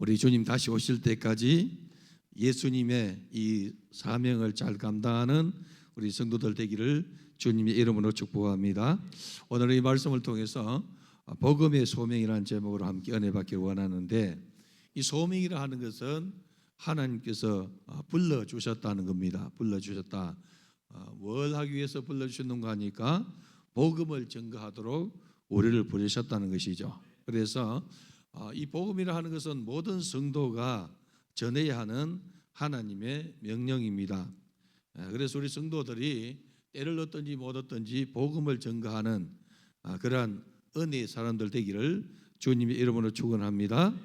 우리 주님 다시 오실 때까지 예수님의 이 사명을 잘 감당하는 우리 성도들 되기를 주님의 이름으로 축복합니다. 오늘 이 말씀을 통해서 복음의 소명이라는 제목으로 함께 은혜 받기를 원하는데, 이 소명이라 하는 것은 하나님께서 불러주셨다는 겁니다. 불러주셨다. 뭘 하기 위해서 불러주셨는가 하니까 복음을 증거하도록 우리를 부르셨다는 것이죠. 그래서 이 복음이라 하는 것은 모든 성도가 전해야 하는 하나님의 명령입니다. 그래서 우리 성도들이 때를 얻든지 못 얻든지 복음을 증거하는 그러한 은혜의 사람들 되기를 주님의 이름으로 축원합니다.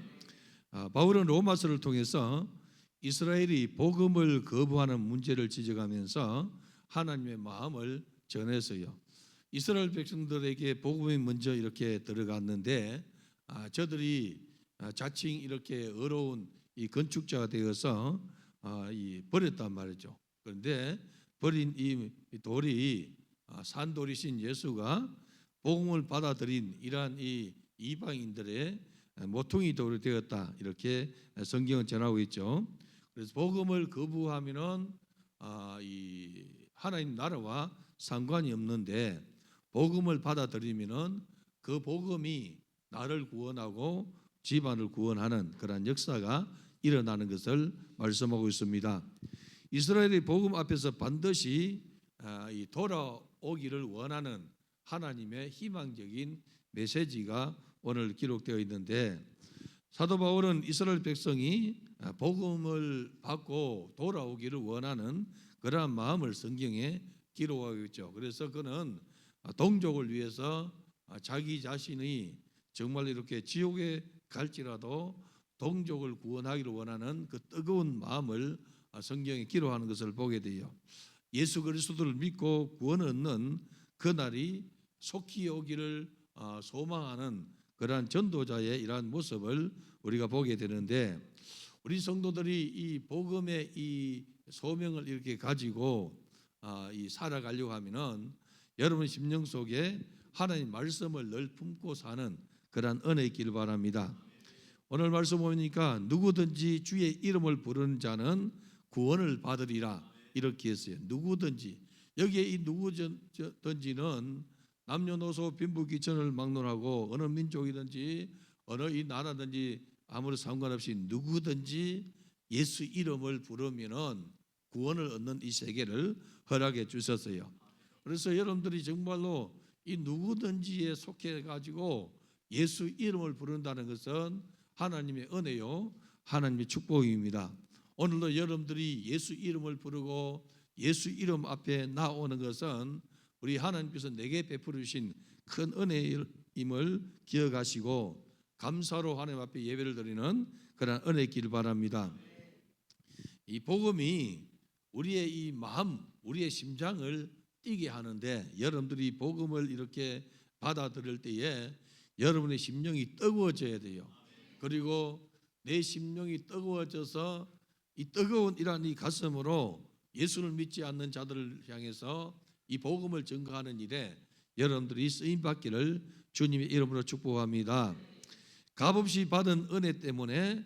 바울은 로마서를 통해서 이스라엘이 복음을 거부하는 문제를 지적하면서 하나님의 마음을 전해서요, 이스라엘 백성들에게 복음이 먼저 이렇게 들어갔는데 저들이 자칭 이렇게 어려운 이 건축자가 되어서 버렸단 말이죠. 그런데 버린 이 돌이 산돌이신 예수가 복음을 받아들인 이러한 이 이방인들의 모퉁이 돌이 되었다, 이렇게 성경은 전하고 있죠. 그래서 복음을 거부하면은 이 하나님 나라와 상관이 없는데, 복음을 받아들이면은 그 복음이 나를 구원하고 집안을 구원하는 그러한 역사가 일어나는 것을 말씀하고 있습니다. 이스라엘의 복음 앞에서 반드시 돌아오기를 원하는 하나님의 희망적인 메시지가 오늘 기록되어 있는데, 사도 바울은 이스라엘 백성이 복음을 받고 돌아오기를 원하는 그러한 마음을 성경에 기록하고 있죠. 그래서 그는 동족을 위해서 자기 자신이 정말 이렇게 지옥에 갈지라도 동족을 구원하기를 원하는 그 뜨거운 마음을 성경에 기록하는 것을 보게 돼요. 예수 그리스도를 믿고 구원을 얻는 그날이 속히 오기를 소망하는 그러한 전도자의 이러한 모습을 우리가 보게 되는데, 우리 성도들이 이 복음의 이 소명을 이렇게 가지고 살아가려고 하면은 여러분 심령 속에 하나님 말씀을 늘 품고 사는 그러한 은혜 있기를 바랍니다. 오늘 말씀 보니까 누구든지 주의 이름을 부르는 자는 구원을 받으리라, 이렇게 했어요. 누구든지. 여기에 이 누구든지는 남녀노소 빈부귀천을 막론하고 어느 민족이든지 어느 이 나라든지 아무런 상관없이 누구든지 예수 이름을 부르면은 구원을 얻는 이 세계를 허락해 주셨어요. 그래서 여러분들이 정말로 이 누구든지에 속해 가지고 예수 이름을 부른다는 것은 하나님의 은혜요, 하나님의 축복입니다. 오늘도 여러분들이 예수 이름을 부르고 예수 이름 앞에 나오는 것은 우리 하나님께서 내게 베풀어 주신 큰 은혜임을 기억하시고 감사로 하나님 앞에 예배를 드리는 그런 은혜길 바랍니다. 이 복음이 우리의 이 마음, 우리의 심장을 뛰게 하는데, 여러분들이 복음을 이렇게 받아들일 때에 여러분의 심령이 뜨거워져야 돼요. 그리고 내 심령이 뜨거워져서 이 뜨거운 이러한 이 가슴으로 예수를 믿지 않는 자들을 향해서 이 복음을 증거하는 일에 여러분들이 쓰임 받기를 주님의 이름으로 축복합니다. 값없이 받은 은혜 때문에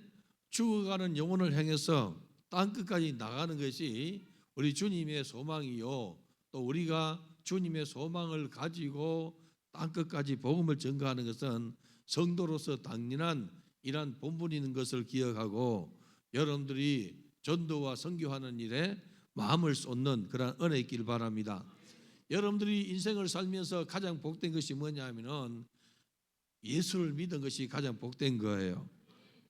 죽어가는 영혼을 향해서 땅끝까지 나가는 것이 우리 주님의 소망이요, 또 우리가 주님의 소망을 가지고 땅끝까지 복음을 증거하는 것은 성도로서 당연한 이러한 본분이 있는 것을 기억하고 여러분들이 전도와 선교하는 일에 마음을 쏟는 그런 은혜 있기를 바랍니다. 여러분들이 인생을 살면서 가장 복된 것이 뭐냐 하면은 예수를 믿은 것이 가장 복된 거예요.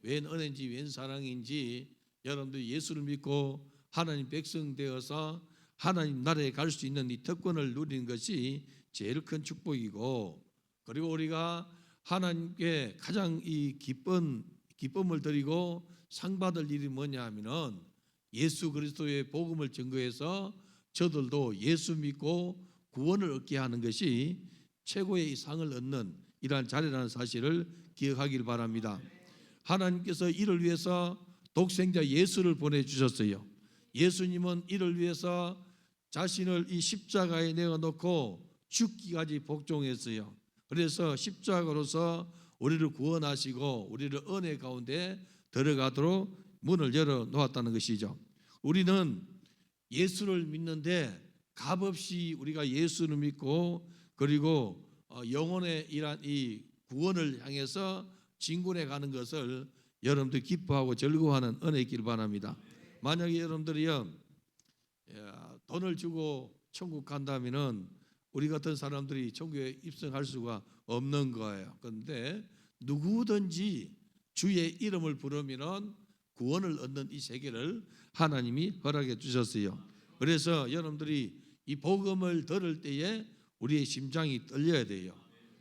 웬 은혜인지 웬 사랑인지 여러분들이 예수를 믿고 하나님 백성 되어서 하나님 나라에 갈 수 있는 이 특권을 누리는 것이 제일 큰 축복이고, 그리고 우리가 하나님께 가장 이 기쁨을 드리고 상 받을 일이 뭐냐 하면은 예수 그리스도의 복음을 증거해서 저들도 예수 믿고 구원을 얻게 하는 것이 최고의 상을 얻는 이러한 자리라는 사실을 기억하길 바랍니다. 하나님께서 이를 위해서 독생자 예수를 보내주셨어요. 예수님은 이를 위해서 자신을 이 십자가에 내어놓고 죽기까지 복종했어요. 그래서 십자가로서 우리를 구원하시고 우리를 은혜 가운데 들어가도록 문을 열어 놓았다는 것이죠. 우리는 예수를 믿는데 값없이 우리가 예수를 믿고 그리고 영혼의 일한 이 구원을 향해서 진군해 가는 것을 여러분들 기뻐하고 즐거워하는 은혜 있기를 바랍니다. 만약에 여러분들이요 돈을 주고 천국 간다면은 우리 같은 사람들이 천국에 입성할 수가 없는 거예요. 그런데 누구든지 주의 이름을 부르면은 구원을 얻는 이 세계를 하나님이 허락해 주셨어요. 그래서 여러분들이 이 복음을 들을 때에 우리의 심장이 떨려야 돼요.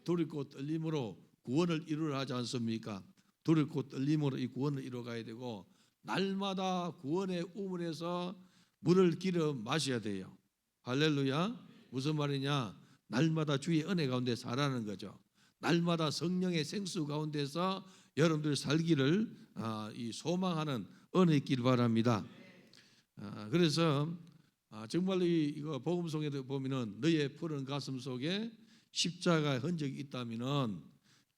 두렵고 떨림으로 구원을 이루려 하지 않습니까? 두렵고 떨림으로 이 구원을 이루어가야 되고 날마다 구원의 우물에서 물을 길어 마셔야 돼요. 할렐루야. 무슨 말이냐? 날마다 주의 은혜 가운데 살아가는 거죠. 날마다 성령의 생수 가운데서 여러분들 살기를 소망하는 은혜 있길 바랍니다. 그래서 정말 이거 복음 속에도 보면은 너의 푸른 가슴 속에 십자가의 흔적이 있다면은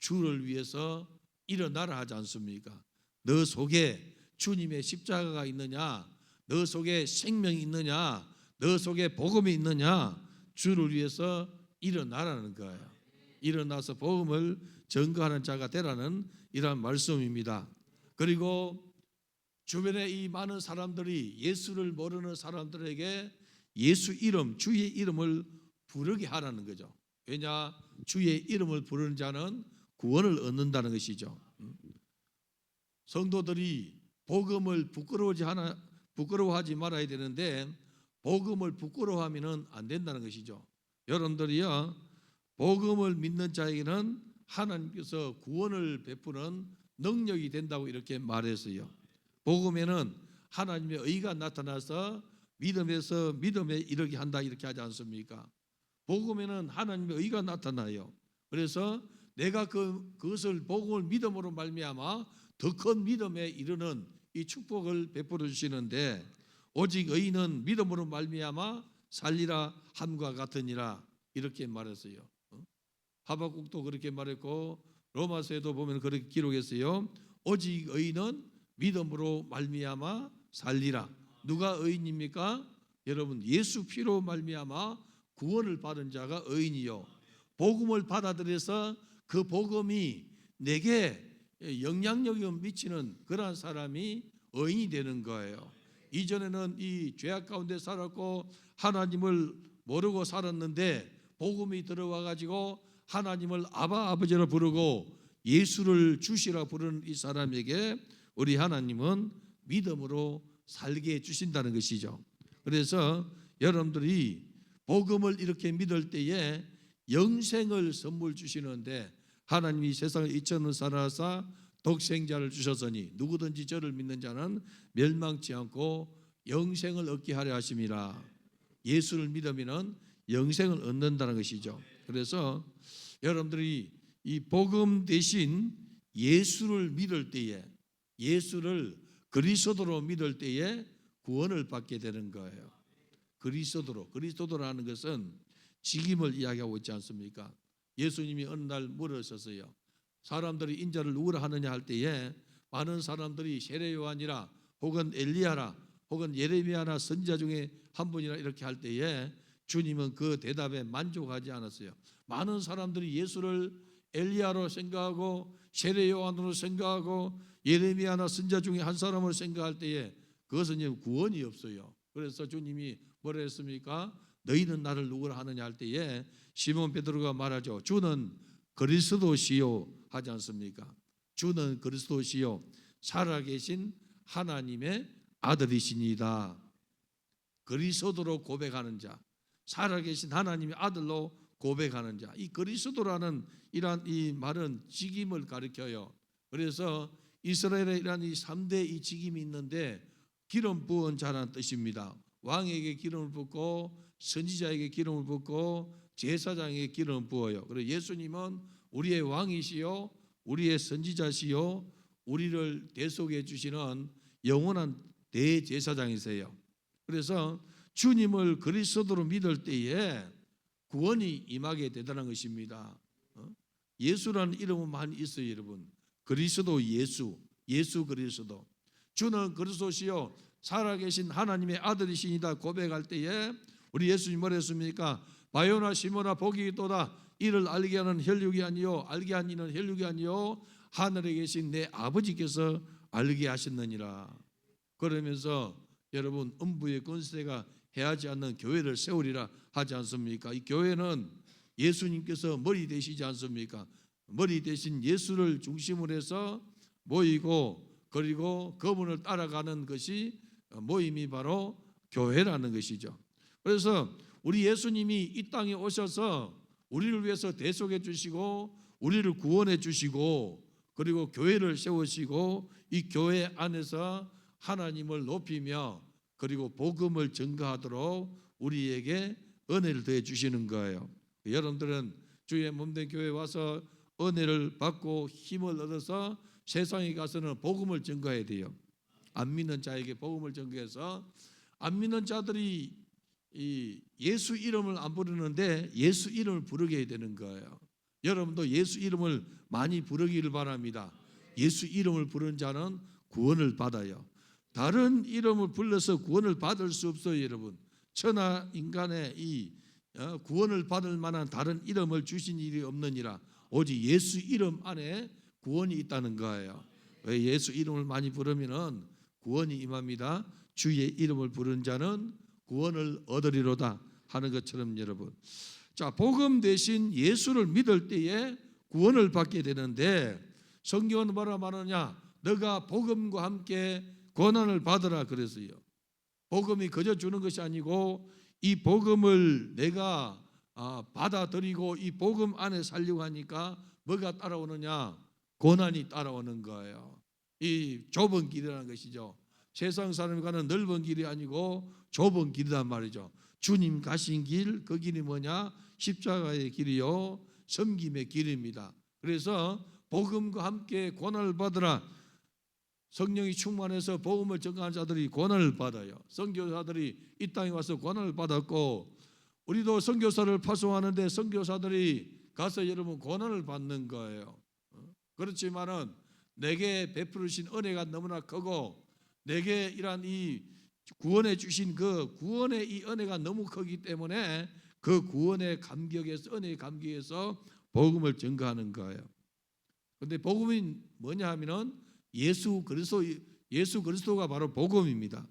주를 위해서 일어나라 하지 않습니까? 너 속에 주님의 십자가가 있느냐? 너 속에 생명이 있느냐? 너 속에 복음이 있느냐? 주를 위해서 일어나라는 거예요. 일어나서 복음을 전거하는 자가 되라는 이러한 말씀입니다. 그리고 주변에 이 많은 사람들이 예수를 모르는 사람들에게 예수 이름, 주의 이름을 부르게 하라는 거죠. 왜냐? 주의 이름을 부르는 자는 구원을 얻는다는 것이죠. 성도들이 복음을 부끄러워하지 말아야 되는데 복음을 부끄러워하면 안 된다는 것이죠. 여러분들이요 복음을 믿는 자에게는 하나님께서 구원을 베푸는 능력이 된다고 이렇게 말했어요. 복음에는 하나님의 의가 나타나서 믿음에서 믿음에 이르게 한다 이렇게 하지 않습니까? 복음에는 하나님의 의가 나타나요. 그래서 내가 그것을 복음을 믿음으로 말미암아 더 큰 믿음에 이르는 이 축복을 베풀어 주시는데 오직 의인은 믿음으로 말미암아 살리라 함과 같으니라 이렇게 말했어요. 하박국도 그렇게 말했고 로마서에도 보면 그렇게 기록했어요. 오직 의인은 믿음으로 말미암아 살리라. 누가 의인입니까? 여러분 예수 피로 말미암아 구원을 받은 자가 의인이요. 복음을 받아들여서 그 복음이 내게 영향력을 미치는 그러한 사람이 의인이 되는 거예요. 이전에는 이 죄악 가운데 살았고 하나님을 모르고 살았는데 복음이 들어와 가지고 하나님을 아바 아버지라 부르고 예수를 주시라 부르는 이 사람에게 우리 하나님은 믿음으로 살게 해 주신다는 것이죠. 그래서 여러분들이 복음을 이렇게 믿을 때에 영생을 선물 주시는데 하나님이 세상을 이처럼 사랑하사 독생자를 주셨으니 누구든지 저를 믿는 자는 멸망치 않고 영생을 얻게 하려 하심이라. 예수를 믿으면 영생을 얻는다는 것이죠. 그래서 여러분들이 이 복음 대신 예수를 믿을 때에 예수를 그리스도로 믿을 때에 구원을 받게 되는 거예요. 그리스도라는 것은 직임을 이야기하고 있지 않습니까? 예수님이 어느 날 물으셨어요. 사람들이 인자를 누구라 하느냐 할 때에 많은 사람들이 세례 요한이라 혹은 엘리야라 혹은 예레미야나 선지자 중에 한 분이라 이렇게 할 때에 주님은 그 대답에 만족하지 않았어요. 많은 사람들이 예수를 엘리야로 생각하고 세례 요한으로 생각하고 예레미야나 선지자 중에 한 사람으로 생각할 때에 그것은 구원이 없어요. 그래서 주님이 뭐라 했습니까? 너희는 나를 누구라 하느냐 할 때에 시몬 베드로가 말하죠. 주는 그리스도시요 하지 않습니까? 주는 그리스도시요 살아계신 하나님의 아들이시니다. 그리스도로 고백하는 자, 살아계신 하나님의 아들로 고백하는 자. 이 그리스도라는 이러한 이 말은 직임을 가리켜요. 그래서 이스라엘에 이러한 이 3대 이 직임이 있는데 기름 부은 자라는 뜻입니다. 왕에게 기름을 붓고 선지자에게 기름을 붓고 제사장에게 기름을 부어요. 그리고 예수님은 우리의 왕이시요 우리의 선지자시요 우리를 대속해 주시는 영원한 대제사장이세요. 그래서 주님을 그리스도로 믿을 때에 구원이 임하게 되다는 것입니다. 예수라는 이름은 많이 있어요, 여러분. 그리스도 예수, 예수 그리스도, 주는 그리스도시요 살아계신 하나님의 아들이시니다 고백할 때에 우리 예수님 뭐라 했습니까? 바요나 시모나 복이 있도다. 이를 알게 하는 혈육이 아니요 알게 한 이는 혈육이 아니요 하늘에 계신 내 아버지께서 알게 하셨느니라. 그러면서 여러분 음부의 권세가 해하지 않는 교회를 세우리라 하지 않습니까? 이 교회는 예수님께서 머리 되시지 않습니까? 머리 대신 예수를 중심으로 해서 모이고 그리고 그분을 따라가는 것이 모임이 바로 교회라는 것이죠. 그래서 우리 예수님이 이 땅에 오셔서 우리를 위해서 대속해 주시고 우리를 구원해 주시고 그리고 교회를 세우시고 이 교회 안에서 하나님을 높이며 그리고 복음을 전가하도록 우리에게 은혜를 더해 주시는 거예요. 여러분들은 주의 몸된 교회에 와서 은혜를 받고 힘을 얻어서 세상에 가서는 복음을 전가해야 돼요. 안 믿는 자에게 복음을 전가해서 안 믿는 자들이 이 예수 이름을 안 부르는데 예수 이름을 부르게 해야 되는 거예요. 여러분도 예수 이름을 많이 부르기를 바랍니다. 예수 이름을 부르는 자는 구원을 받아요. 다른 이름을 불러서 구원을 받을 수 없어요. 여러분, 천하 인간의 이 구원을 받을 만한 다른 이름을 주신 일이 없느니라. 오직 예수 이름 안에 구원이 있다는 거예요. 왜 예수 이름을 많이 부르면은 구원이 임합니다. 주의 이름을 부른 자는 구원을 얻으리로다 하는 것처럼 여러분, 자, 복음 대신 예수를 믿을 때에 구원을 받게 되는데 성경은 뭐라 말하냐? 너가 복음과 함께 고난을 받으라 그랬어요. 복음이 그저 주는 것이 아니고 이 복음을 내가 받아들이고 이 복음 안에 살려고 하니까 뭐가 따라오느냐? 고난이 따라오는 거예요. 이 좁은 길이라는 것이죠. 세상 사람이 가는 넓은 길이 아니고 좁은 길이란 말이죠. 주님 가신 길, 그 길이 뭐냐? 십자가의 길이요 섬김의 길입니다. 그래서 복음과 함께 고난을 받으라. 성령이 충만해서 복음을 전가하는 자들이 고난을 받아요. 선교사들이 이 땅에 와서 고난을 받았고 우리도 선교사를 파송하는데 선교사들이 가서 여러분 고난을 받는 거예요. 그렇지만은 내게 베풀으신 은혜가 너무나 크고 내게 이러한 이 구원해 주신 그 구원의 이 은혜가 너무 크기 때문에 그 구원의 감격에서 은혜의 감격에서 복음을 전가하는 거예요. 그런데 복음이 뭐냐 하면은 예수 그리스도가 바로 복음입니다.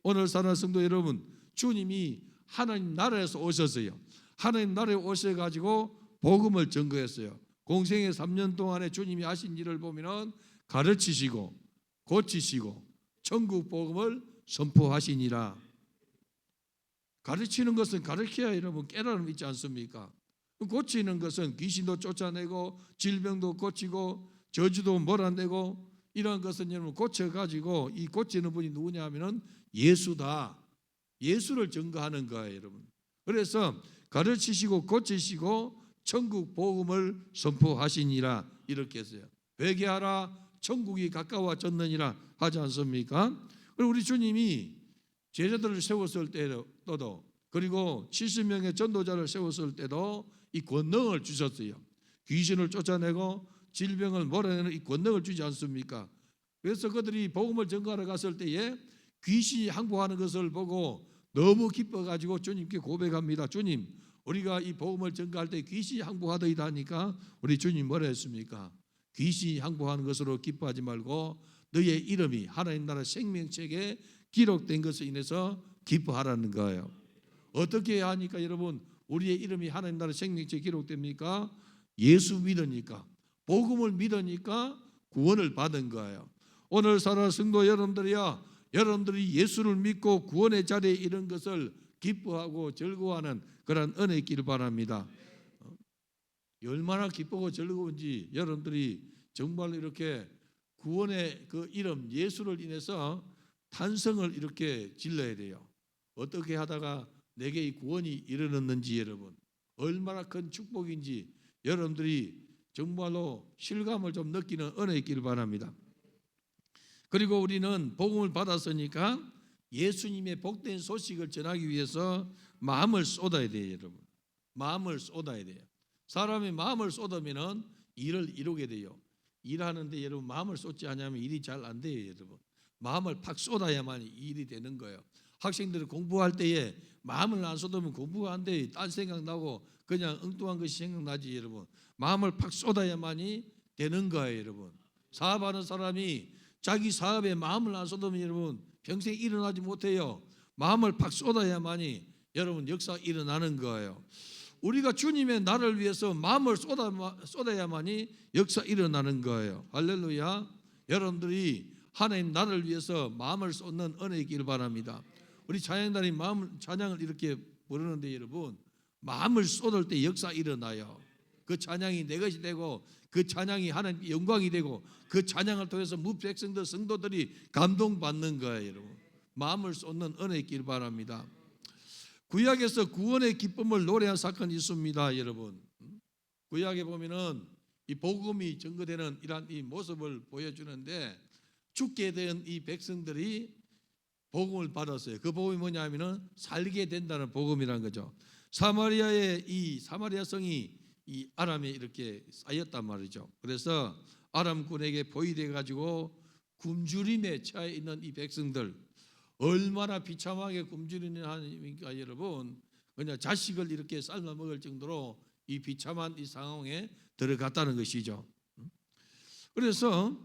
오늘 사랑하는 성도 여러분, 주님이 하나님 나라에서 오셨어요. 하나님 나라에 오셔가지고 복음을 전거했어요. 공생의 3년 동안에 주님이 하신 일을 보면은 가르치시고 고치시고 천국 복음을 선포하시니라. 가르치는 것은 가르쳐야 여러분 깨달음 있지 않습니까? 고치는 것은 귀신도 쫓아내고 질병도 고치고 저주도 몰아내고 이런 것은 여러분 고쳐가지고 이 고치는 분이 누구냐 하면은 예수다. 예수를 증거하는 거예요, 여러분. 그래서 가르치시고 고치시고 천국 복음을 선포하시니라 이렇게 했어요. 회개하라 천국이 가까워졌느니라 하지 않습니까? 그리고 우리 주님이 제자들을 세웠을 때도 그리고 70명의 전도자를 세웠을 때도 이 권능을 주셨어요. 귀신을 쫓아내고 질병을 몰아내는 이 권능을 주지 않습니까? 그래서 그들이 복음을 전가하러 갔을 때에 귀신이 항복하는 것을 보고 너무 기뻐가지고 주님께 고백합니다. 주님, 우리가 이 복음을 전가할 때 귀신이 항복하더이다 하니까 우리 주님 뭐라 했습니까? 귀신이 항복하는 것으로 기뻐하지 말고 너의 이름이 하나님 나라 생명책에 기록된 것에 인해서 기뻐하라는 거예요. 어떻게 해야 하니까 여러분 우리의 이름이 하나님 나라 생명책에 기록됩니까? 예수 믿으니까, 복음을 믿으니까 구원을 받은 거예요. 오늘 살아가는 성도 여러분들이야, 여러분들이 예수를 믿고 구원의 자리에 이른 것을 기뻐하고 즐거워하는 그런 은혜 있기를 바랍니다. 얼마나 기쁘고 즐거운지 여러분들이 정말 이렇게 구원의 그 이름 예수를 인해서 탄성을 이렇게 질러야 돼요. 어떻게 하다가 내게 이 구원이 이르렀는지 여러분 얼마나 큰 축복인지 여러분들이 정말로 실감을 좀 느끼는 은혜 있기를 바랍니다. 그리고 우리는 복음을 받았으니까 예수님의 복된 소식을 전하기 위해서 마음을 쏟아야 돼요, 여러분. 마음을 쏟아야 돼요. 사람이 마음을 쏟으면은 일을 이루게 돼요. 일하는데 여러분 마음을 쏟지 않으면 일이 잘 안 돼요, 여러분. 마음을 팍 쏟아야만 일이 되는 거예요. 학생들이 공부할 때에 마음을 안 쏟으면 공부가 안 돼요. 딴 생각 나고 그냥 엉뚱한 것이 생각나지, 여러분. 마음을 팍 쏟아야만이 되는 거예요, 여러분. 사업하는 사람이 자기 사업에 마음을 안 쏟으면 여러분 평생 일어나지 못해요. 마음을 팍 쏟아야만이 여러분 역사 일어나는 거예요. 우리가 주님의 나를 위해서 마음을 쏟아야만이 역사 일어나는 거예요. 할렐루야. 여러분들이 하나님 나를 위해서 마음을 쏟는 은혜 있기를 바랍니다. 우리 찬양단이 찬양을 이렇게 부르는데 여러분 마음을 쏟을 때 역사 일어나요. 그 찬양이 내 것이 되고 그 찬양이 하나님께 영광이 되고 그 찬양을 통해서 무백성들 성도들이 감동받는 거예요, 여러분. 마음을 쏟는 은혜 있기를 바랍니다. 구약에서 구원의 기쁨을 노래한 사건이 있습니다, 여러분. 구약에 보면은 이 복음이 증거되는 이러한 이 모습을 보여주는데 죽게 된 이 백성들이 복음을 받았어요. 그 복음이 뭐냐면은 살게 된다는 복음이라는 거죠. 사마리아의 이 사마리아 성이 이 아람에 이렇게 쌓였단 말이죠. 그래서 아람군에게 포위돼 가지고 굶주림에 처해 있는 이 백성들 얼마나 비참하게 굶주리느냐니까 여러분 그냥 자식을 이렇게 삶아 먹을 정도로 이 비참한 이 상황에 들어갔다는 것이죠. 그래서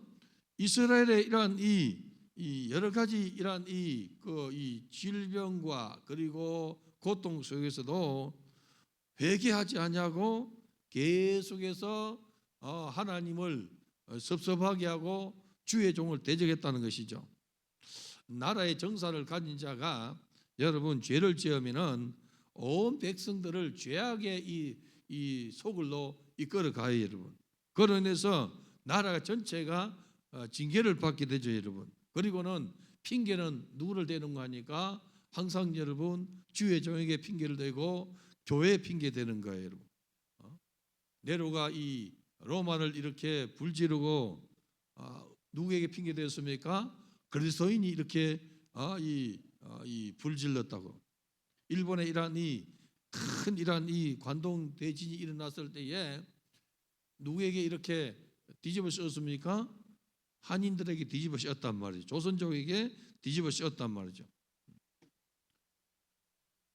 이스라엘의 이러한 이 여러 가지 이러한 이 질병과 그리고 고통 속에서도 회개하지 않냐고 계속해서 하나님을 섭섭하게 하고 주의 종을 대적했다는 것이죠. 나라의 정사를 가진 자가 여러분 죄를 지으면은 온 백성들을 죄악의 이 소굴로 이끌어 가요, 여러분. 그로 인해서 나라가 전체가 징계를 받게 되죠, 여러분. 그리고는 핑계는 누구를 대는 거 하니까 항상 여러분 주의 종에게 핑계를 대고 교회에 핑계 대는 거예요, 여러분. 네로가 이 로마를 이렇게 불지르고 누구에게 핑계 대었습니까? 그리스도인이 이렇게 이 불질렀다고. 일본의 이러한 큰 이러한 이 관동 대진이 일어났을 때에 누구에게 이렇게 뒤집어 씌웠습니까? 한인들에게 뒤집어 씌웠단 말이죠. 조선족에게 뒤집어 씌웠단 말이죠.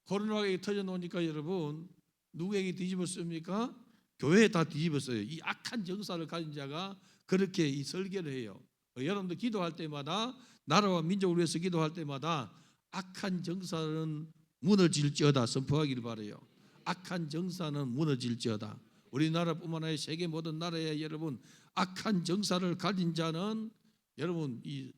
코로나가 터져 놓으니까 여러분 누구에게 뒤집어 씌웁니까? 교회에 다 뒤집었어요. 이 악한 정사를 가진 자가 그렇게 이 설계를 해요. 여러분들 기도할 때마다 나라와 민족을 위해서 기도할 때마다 악한 정사는 무너질지어다 선포하기를 바라요. 악한 정사는 무너질지어다. 우리나라뿐만 아니라 세계 모든 나라에 여러분 악한 정사를 가진 자는 여러분 이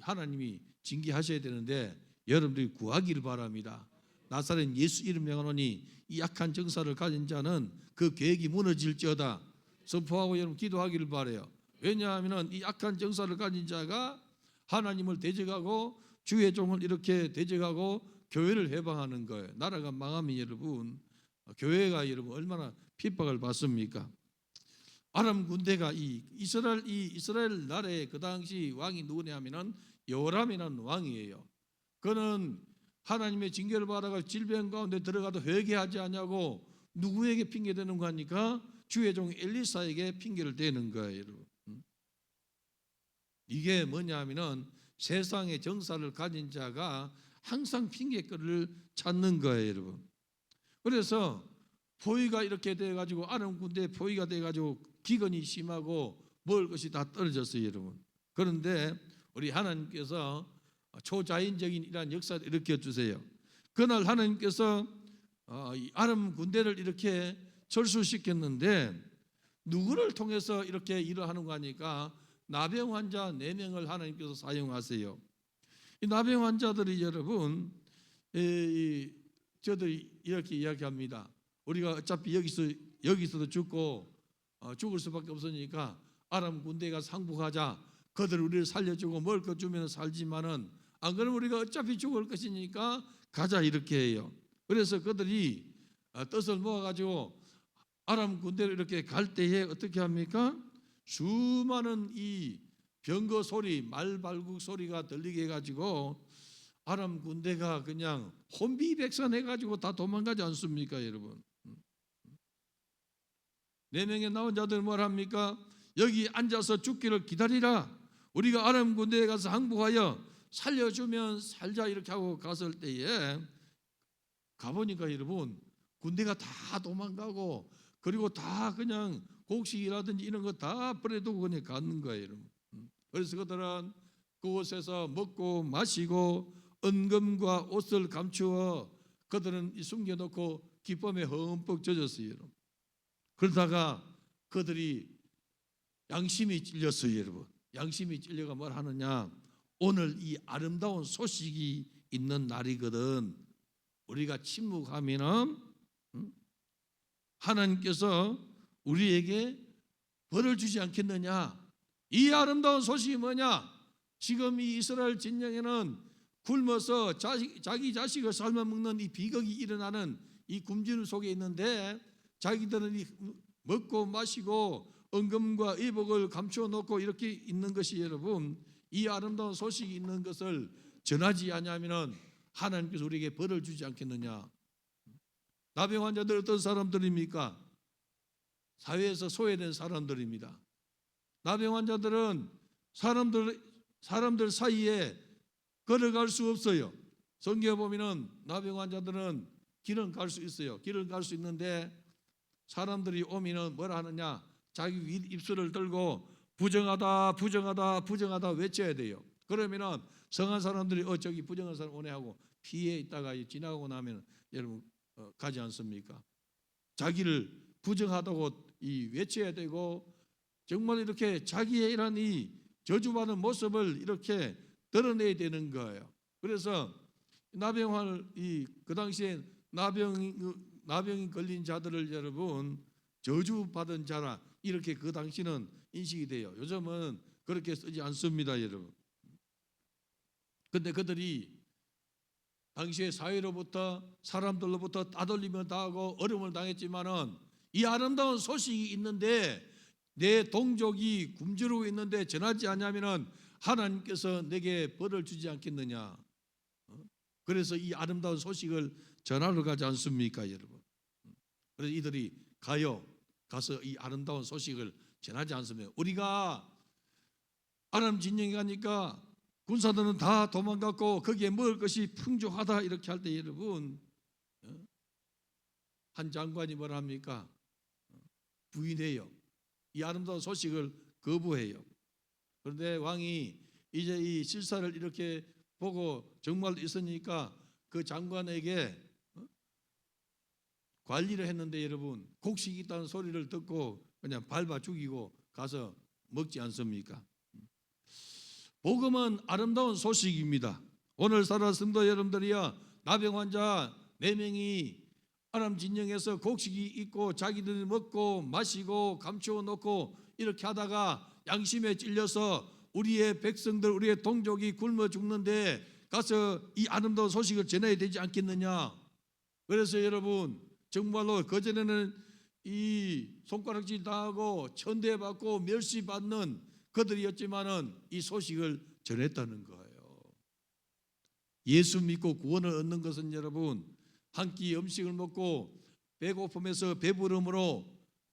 하나님이 징계하셔야 되는데 여러분들이 구하기를 바랍니다. 나사렛 예수 이름 명하노니 이 악한 정사를 가진 자는 그 계획이 무너질지어다 선포하고 여러분 기도하기를 바라요. 왜냐하면 이 악한 정사를 가진 자가 하나님을 대적하고 주의 종을 이렇게 대적하고 교회를 해방하는 거예요. 나라가 망하면 여러분 교회가 여러분 얼마나 핍박을 받습니까? 아람 군대가 이 이스라엘 나라의 그 당시 왕이 누구냐면은 여호람이라는 왕이에요. 그는 하나님의 징계를 받아가 질병 가운데 들어가도 회개하지 않냐고 누구에게 핑계 대는 거 하니까 주의 종 엘리사에게 핑계를 대는 거예요, 여러분. 이게 뭐냐면은 세상의 정사를 가진 자가 항상 핑계거리를 찾는 거예요, 여러분. 그래서 포위가 이렇게 돼가지고 아람 군대 포위가 돼가지고 기근이 심하고 먹을 것이 다 떨어졌어요, 여러분. 그런데 우리 하나님께서 초자연적인 이러한 역사를 일으켜 주세요. 그날 하나님께서 이 아람 군대를 이렇게 철수시켰는데 누구를 통해서 이렇게 일을 하는 거 하니까 나병 환자 4명을 하나님께서 사용하세요. 이 나병 환자들이 여러분 저들이 이렇게 이야기합니다. 우리가 어차피 여기서도 죽고 죽을 수밖에 없으니까 아람 군대가 상복하자. 그들 우리를 살려주고 먹을 것 주면 살지만은 안 그러면 우리가 어차피 죽을 것이니까 가자 이렇게 해요. 그래서 그들이 뜻을 모아가지고 아람 군대를 이렇게 갈 때에 어떻게 합니까? 수많은 이 병거 소리, 말발굽 소리가 들리게 해가지고 아람 군대가 그냥 혼비백산해가지고 다 도망가지 않습니까, 여러분? 4명의 나온 자들 뭘 합니까? 여기 앉아서 죽기를 기다리라. 우리가 아람 군대에 가서 항복하여 살려주면 살자 이렇게 하고 갔을 때에 가보니까 여러분 군대가 다 도망가고 그리고 다 그냥 곡식이라든지 이런 거 다 버려두고 그냥 가는 거예요, 여러분. 그래서 그들은 그곳에서 먹고 마시고 은금과 옷을 감추어 그들은 숨겨놓고 기쁨에 흠뻑 젖었어요, 여러분. 그러다가 그들이 양심이 찔렸어요, 여러분. 양심이 찔려가 뭘 하느냐? 오늘 이 아름다운 소식이 있는 날이거든. 우리가 침묵하면은 하나님께서 우리에게 벌을 주지 않겠느냐? 이 아름다운 소식이 뭐냐? 지금 이 이스라엘 진영에는 굶어서 자기 자식을 삶아 먹는 이 비극이 일어나는 이 굶주림 속에 있는데 자기들은 먹고 마시고 은금과 의복을 감추어 놓고 이렇게 있는 것이 여러분 이 아름다운 소식이 있는 것을 전하지 않으면 하나님께서 우리에게 벌을 주지 않겠느냐? 나병 환자들 어떤 사람들입니까? 사회에서 소외된 사람들입니다. 나병 환자들은 사람들 사이에 걸어갈 수 없어요. 성경에 보면은 나병 환자들은 길은 갈 수 있어요. 길을 갈 수 있는데 사람들이 오면은 뭐라 하느냐? 자기 입술을 들고 부정하다 부정하다 부정하다 외쳐야 돼요. 그러면은 성한 사람들이 저기 부정한 사람 오네 하고 피해 있다가 지나가고 나면 여러분 가지 않습니까? 자기를 부정하다고 외쳐야 되고 정말 이렇게 자기의 이런 이 저주받은 모습을 이렇게 드러내야 되는 거예요. 그래서 그 당시에 나병이 걸린 자들을 여러분 저주받은 자라 이렇게 그 당시는 인식이 돼요. 요즘은 그렇게 쓰지 않습니다, 여러분. 근데 그들이 당시의 사회로부터 사람들로부터 따돌림을 당하고 어려움을 당했지만은 이 아름다운 소식이 있는데 내 동족이 굶주리고 있는데 전하지 않냐면은 하나님께서 내게 벌을 주지 않겠느냐. 그래서 이 아름다운 소식을 전하러 가지 않습니까, 여러분? 그래서 이들이 가서 이 아름다운 소식을 전하지 않습니다. 우리가 아람 진영에 가니까 군사들은 다 도망갔고 거기에 먹을 것이 풍족하다 이렇게 할 때 여러분 한 장관이 뭐라 합니까? 부인해요. 이 아름다운 소식을 거부해요. 그런데 왕이 이제 이 실사를 이렇게 보고 정말 있으니까 그 장관에게 관리를 했는데 여러분 곡식이 있다는 소리를 듣고 그냥 밟아 죽이고 가서 먹지 않습니까? 복음은 아름다운 소식입니다. 오늘 살아 성도 여러분들이야 나병 환자 4명이 아람 진영에서 곡식이 있고 자기들이 먹고 마시고 감추어 놓고 이렇게 하다가 양심에 찔려서 우리의 백성들 우리의 동족이 굶어 죽는데 가서 이 아름다운 소식을 전해야 되지 않겠느냐. 그래서 여러분 정말로 그전에는 이 손가락질 당하고 천대받고 멸시받는 그들이었지만은 이 소식을 전했다는 거예요. 예수 믿고 구원을 얻는 것은 여러분 한 끼 음식을 먹고 배고픔에서 배부름으로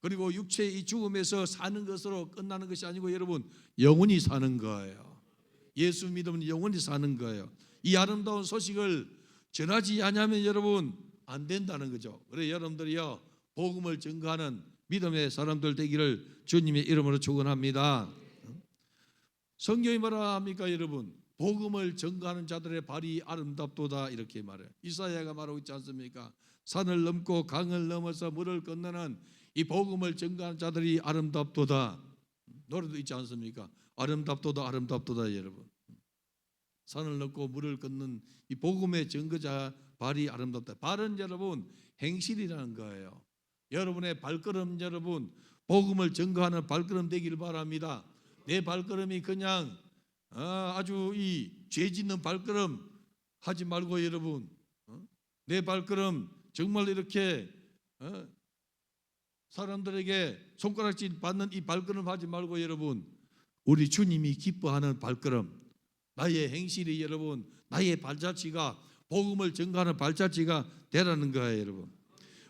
그리고 육체의 이 죽음에서 사는 것으로 끝나는 것이 아니고 여러분 영원히 사는 거예요. 예수 믿으면 영원히 사는 거예요. 이 아름다운 소식을 전하지 않으면 여러분 안 된다는 거죠. 그래서 여러분들이요 복음을 전가하는 믿음의 사람들 되기를 주님의 이름으로 축원합니다. 성경이 뭐라 합니까, 여러분? 복음을 전가하는 자들의 발이 아름답도다 이렇게 말해요. 이사야가 말하고 있지 않습니까? 산을 넘고 강을 넘어서 물을 건너는 이 복음을 전가하는 자들이 아름답도다. 노래도 있지 않습니까? 아름답도다 아름답도다 여러분. 산을 넘고 물을 건넌 이 복음의 전거자 발이 아름답다. 발은 여러분 행실이라는 거예요. 여러분의 발걸음 여러분 복음을 전거하는 발걸음 되기를 바랍니다. 내 발걸음이 그냥 아주 이 죄 짓는 발걸음 하지 말고 여러분 내 발걸음 정말 이렇게 사람들에게 손가락질 받는 이 발걸음 하지 말고 여러분 우리 주님이 기뻐하는 발걸음 나의 행실이 여러분 나의 발자취가 복음을 전가하는 발자취가 되라는 거예요. 여러분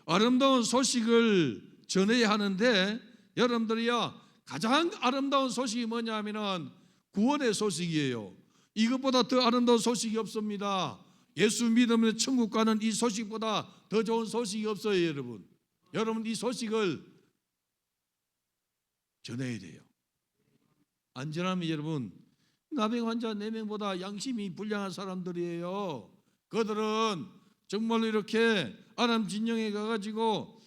아름다운 소식을 전해야 하는데 여러분들이요 가장 아름다운 소식이 뭐냐면은 구원의 소식이에요. 이것보다 더 아름다운 소식이 없습니다. 예수 믿으면 천국 가는 이 소식보다 더 좋은 소식이 없어요, 여러분. 여러분 이 소식을 전해야 돼요. 안 전하면 여러분 나병 환자 4명보다 양심이 불량한 사람들이에요. 그들은 정말로 이렇게 아람 진영에 가가지고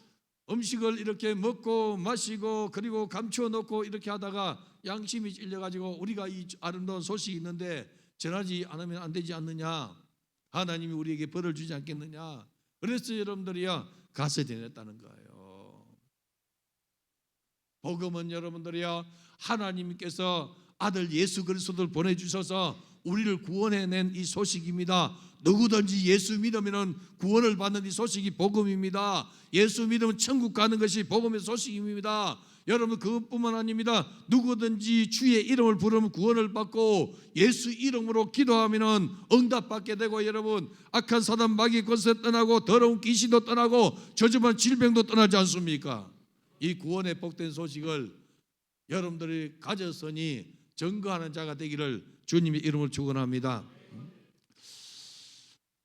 음식을 이렇게 먹고 마시고 그리고 감추어 놓고 이렇게 하다가 양심이 찔려가지고 우리가 이 아름다운 소식이 있는데 전하지 않으면 안 되지 않느냐, 하나님이 우리에게 벌을 주지 않겠느냐, 그래서 여러분들이야 가서 전했다는 거예요. 복음은 여러분들이야 하나님께서 아들 예수 그리스도를 보내주셔서 우리를 구원해낸 이 소식입니다. 누구든지 예수 믿으면 구원을 받는 이 소식이 복음입니다. 예수 믿으면 천국 가는 것이 복음의 소식입니다. 여러분 그것뿐만 아닙니다. 누구든지 주의 이름을 부르면 구원을 받고 예수 이름으로 기도하면 응답받게 되고, 여러분 악한 사단 마귀 권세 떠나고 더러운 귀신도 떠나고 저주만 질병도 떠나지 않습니까? 이 구원의 복된 소식을 여러분들이 가졌으니 증거하는 자가 되기를 주님의 이름으로 축원합니다.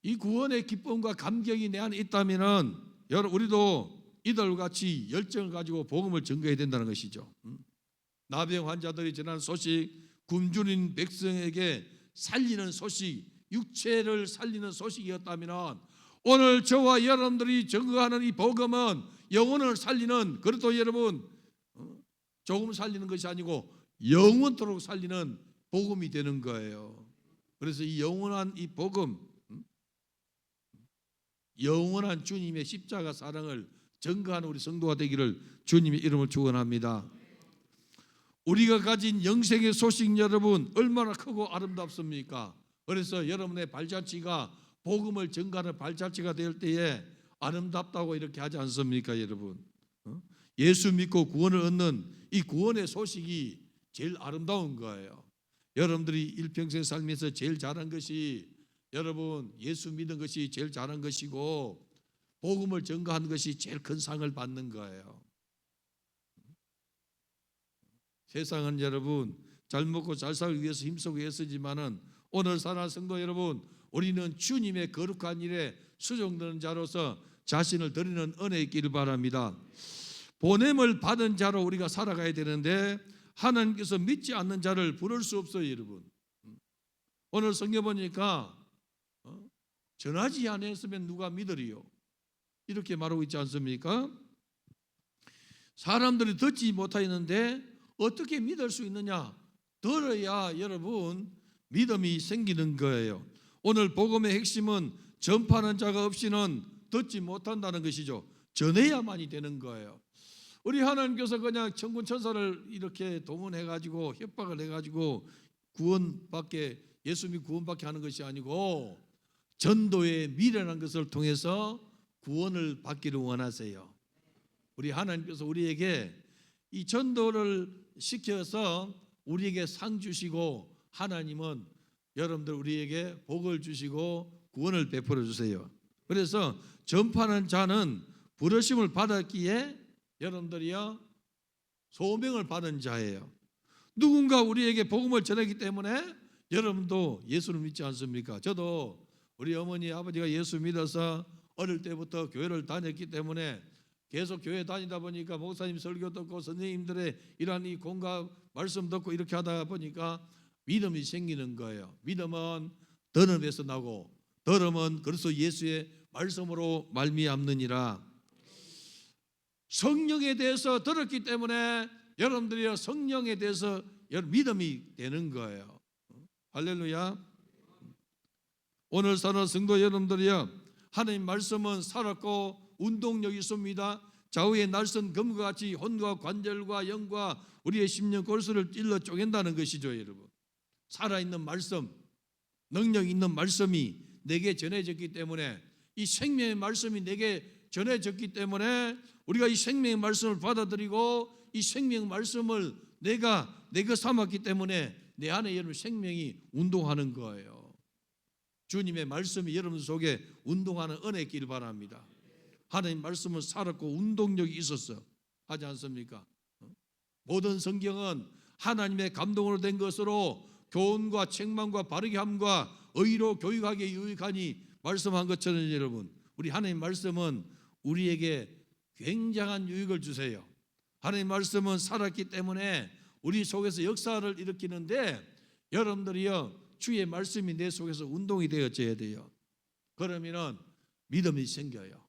이 구원의 기쁨과 감격이 내 안에 있다면은 우리도 이들과 같이 열정을 가지고 복음을 전거해야 된다는 것이죠. 나병 환자들이 전하는 소식, 굶주린 백성에게 살리는 소식, 육체를 살리는 소식이었다면 오늘 저와 여러분들이 전거하는 이 복음은 영혼을 살리는, 그래도 여러분 조금 살리는 것이 아니고 영원토록 살리는 복음이 되는 거예요. 그래서 이 영원한 이 복음, 영원한 주님의 십자가 사랑을 전가하는 우리 성도가 되기를 주님의 이름을 축원합니다. 우리가 가진 영생의 소식 여러분 얼마나 크고 아름답습니까? 그래서 여러분의 발자취가 복음을 전가하는 발자취가 될 때에 아름답다고 이렇게 하지 않습니까, 여러분? 예수 믿고 구원을 얻는 이 구원의 소식이 제일 아름다운 거예요. 여러분들이 일평생 살면서 제일 잘한 것이 여러분 예수 믿은 것이 제일 잘한 것이고 복음을 전가한 것이 제일 큰 상을 받는 거예요. 세상은 여러분 잘 먹고 잘 살기 위해서 힘쓰고 애쓰지만은 오늘 사랑하는 성도 여러분, 우리는 주님의 거룩한 일에 수종되는 자로서 자신을 드리는 은혜 있기를 바랍니다. 보냄을 받은 자로 우리가 살아가야 되는데 하나님께서 믿지 않는 자를 부를 수 없어요, 여러분. 오늘 성경 보니까 전하지 않았으면 누가 믿으리요? 이렇게 말하고 있지 않습니까? 사람들이 듣지 못하였는데 어떻게 믿을 수 있느냐? 들어야 여러분 믿음이 생기는 거예요. 오늘 복음의 핵심은 전파하는 자가 없이는 듣지 못한다는 것이죠. 전해야만이 되는 거예요. 우리 하나님께서 그냥 천군 천사를 이렇게 동원해가지고 협박을 해가지고 구원받게, 예수 믿고 구원받게 하는 것이 아니고 전도의 미련한 것을 통해서 구원을 받기를 원하세요. 우리 하나님께서 우리에게 이 전도를 시켜서 우리에게 상 주시고 하나님은 여러분들 우리에게 복을 주시고 구원을 베풀어 주세요. 그래서 전파하는 자는 부르심을 받았기에 여러분들이요 소명을 받은 자예요. 누군가 우리에게 복음을 전하기 때문에 여러분도 예수를 믿지 않습니까? 저도 우리 어머니 아버지가 예수 믿어서 어릴 때부터 교회를 다녔기 때문에 계속 교회 다니다 보니까 목사님 설교 듣고 선생님들의 이러한 이 공감 말씀 듣고 이렇게 하다 보니까 믿음이 생기는 거예요. 믿음은 들음에서 나고 들음은 그리스도 예수의 말씀으로 말미암느니라. 성령에 대해서 들었기 때문에 여러분들이 성령에 대해서 믿음이 되는 거예요. 할렐루야. 오늘 사는 성도 여러분들이요, 하나님 말씀은 살았고 운동력이 있습니다. 좌우의 날선 검과 같이 혼과 관절과 영과 우리의 심령 골수를 찔러 쪼갠다는 것이죠, 여러분. 살아있는 말씀, 능력 있는 말씀이 내게 전해졌기 때문에, 이 생명의 말씀이 내게 전해졌기 때문에 우리가 이 생명의 말씀을 받아들이고 이 생명의 말씀을 내가 내 것 삼았기 때문에 내 안에 여러분 생명이 운동하는 거예요. 주님의 말씀이 여러분 속에 운동하는 은혜 있기를 바랍니다. 하나님 말씀은 살았고 운동력이 있었어 하지 않습니까? 모든 성경은 하나님의 감동으로 된 것으로 교훈과 책망과 바르게 함과 의로 교육하기에 유익하니 말씀한 것처럼 여러분, 우리 하나님 말씀은 우리에게 굉장한 유익을 주세요. 하나님 말씀은 살았기 때문에 우리 속에서 역사를 일으키는데, 여러분들이요 주의 말씀이 내 속에서 운동이 되어져야 돼요. 그러면은 믿음이 생겨요.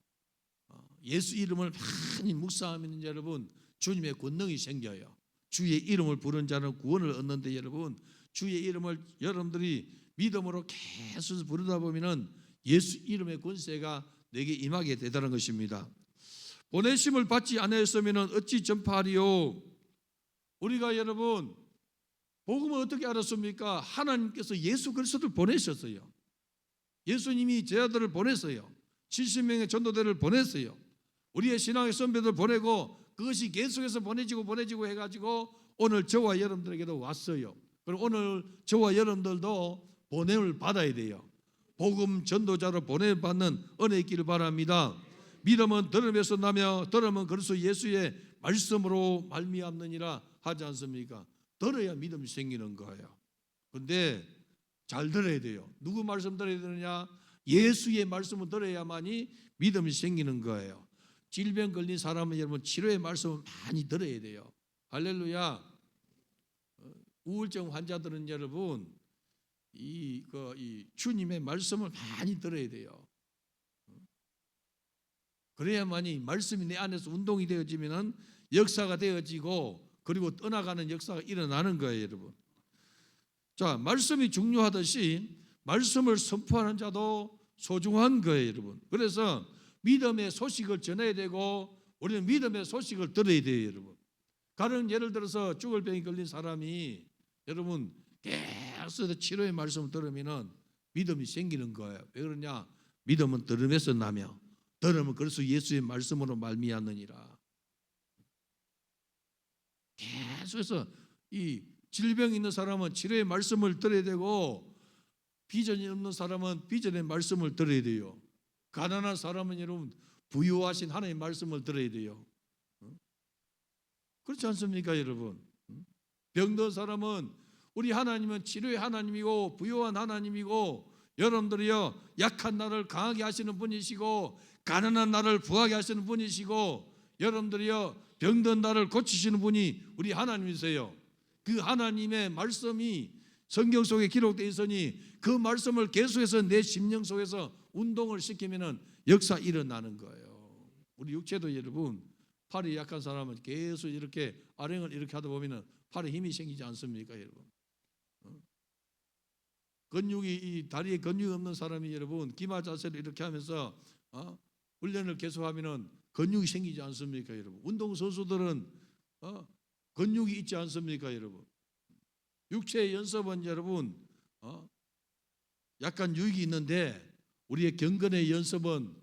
예수 이름을 많이 묵상하면 여러분 주님의 권능이 생겨요. 주의 이름을 부른 자는 구원을 얻는데, 여러분 주의 이름을 여러분들이 믿음으로 계속 부르다 보면은 예수 이름의 권세가 내게 임하게 되다는 것입니다. 보내심을 받지 않았으면 어찌 전파하리요? 우리가 여러분 복음을 어떻게 알았습니까? 하나님께서 예수 그리스도를 보내셨어요. 예수님이 제자들을 보냈어요. 70명의 전도대를 보냈어요. 우리의 신앙의 선배들 보내고, 그것이 계속해서 보내지고 해가지고 오늘 저와 여러분들에게도 왔어요. 그리고 오늘 저와 여러분들도 보냄을 받아야 돼요. 복음 전도자로 보내받는 은혜 있기를 바랍니다. 믿음은 들음에서 나며 들음은 그리스도 예수의 말씀으로 말미암느니라 하지 않습니까? 들어야 믿음이 생기는 거예요. 그런데 잘 들어야 돼요. 누구 말씀 들어야 되느냐? 예수의 말씀을 들어야만이 믿음이 생기는 거예요. 질병 걸린 사람은 여러분 치료의 말씀을 많이 들어야 돼요. 할렐루야. 우울증 환자들은 여러분 이 주님의 말씀을 많이 들어야 돼요. 그래야만이 말씀이 내 안에서 운동이 되어지면은 역사가 되어지고, 그리고 떠나가는 역사가 일어나는 거예요, 여러분. 자, 말씀이 중요하듯이 말씀을 선포하는 자도 소중한 거예요, 여러분. 그래서 믿음의 소식을 전해야 되고, 우리는 믿음의 소식을 들어야 돼요, 여러분. 가령 예를 들어서 죽을 병이 걸린 사람이 여러분 계속 치료의 말씀을 들으면은 믿음이 생기는 거예요. 왜 그러냐? 믿음은 들음에서 나며 들음은 그래서 예수의 말씀으로 말미암느니라. 계속해서 이 질병이 있는 사람은 치료의 말씀을 들어야 되고, 비전이 없는 사람은 비전의 말씀을 들어야 돼요. 가난한 사람은 여러분 부유하신 하나님의 말씀을 들어야 돼요. 그렇지 않습니까, 여러분? 병든 사람은, 우리 하나님은 치료의 하나님이고 부유한 하나님이고, 여러분들이요 약한 나를 강하게 하시는 분이시고 가난한 나를 부하게 하시는 분이시고, 여러분들이요 병든 나를 고치시는 분이 우리 하나님이세요. 그 하나님의 말씀이 성경 속에 기록되어 있으니 그 말씀을 계속해서 내 심령 속에서 운동을 시키면은 역사 일어나는 거예요. 우리 육체도 여러분 팔이 약한 사람은 계속 이렇게 아령을 이렇게 하다 보면은 팔에 힘이 생기지 않습니까, 여러분? 근육이 이 다리에 근육이 없는 사람이 여러분 기마 자세를 이렇게 하면서 훈련을 계속하면은 근육이 생기지 않습니까, 여러분? 운동 선수들은 근육이 있지 않습니까, 여러분? 육체의 연습은 여러분 약간 유익이 있는데, 우리의 경건의 연습은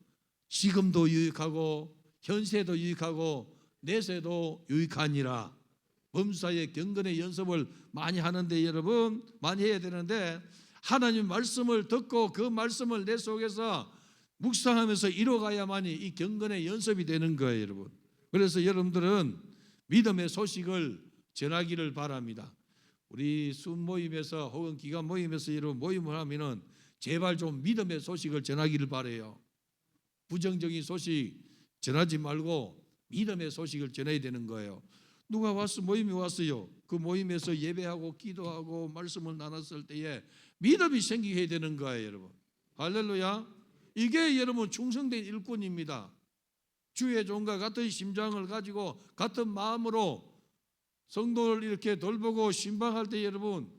지금도 유익하고 현세도 유익하고 내세도 유익하니라. 범사의 경건의 연습을 많이 하는데 여러분 많이 해야 되는데, 하나님 말씀을 듣고 그 말씀을 내 속에서 묵상하면서 이뤄가야만이 이 경건의 연습이 되는 거예요, 여러분. 그래서 여러분들은 믿음의 소식을 전하기를 바랍니다. 우리 순모임에서 혹은 기관 모임에서 여러분 모임을 하면은 제발 좀 믿음의 소식을 전하기를 바라요. 부정적인 소식 전하지 말고 믿음의 소식을 전해야 되는 거예요. 누가 왔어, 모임이 왔어요. 그 모임에서 예배하고 기도하고 말씀을 나눴을 때에 믿음이 생기게 해야 되는 거예요, 여러분. 할렐루야. 이게 여러분 충성된 일꾼입니다. 주의 종과 같은 심장을 가지고 같은 마음으로 성도를 이렇게 돌보고 신방할 때 여러분